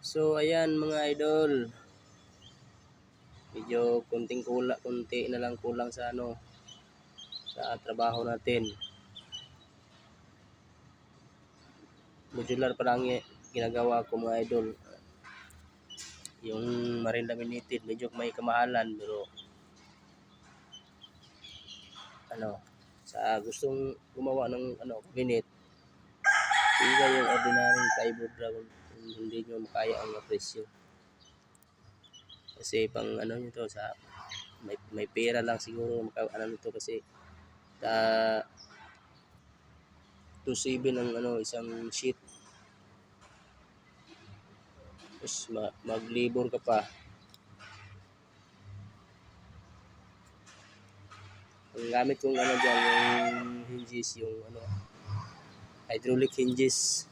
So ayan mga idol, medyo konti na lang kulang sa sa trabaho natin. Modular pa lang ginagawa ko mga idol. Yung marine laminated medyo may kamahalan, pero sa gustong gumawa ng cabinet, iba yung ordinary plywood lang, hindi nyo makaya ang presyo. Kasi pang nito sa may pera lang siguro nito, kasi 2.7 ang isang sheet. Tapos mag-labor ka pa. Ang gamit kong dyan, yung hinges, yung hydraulic hinges.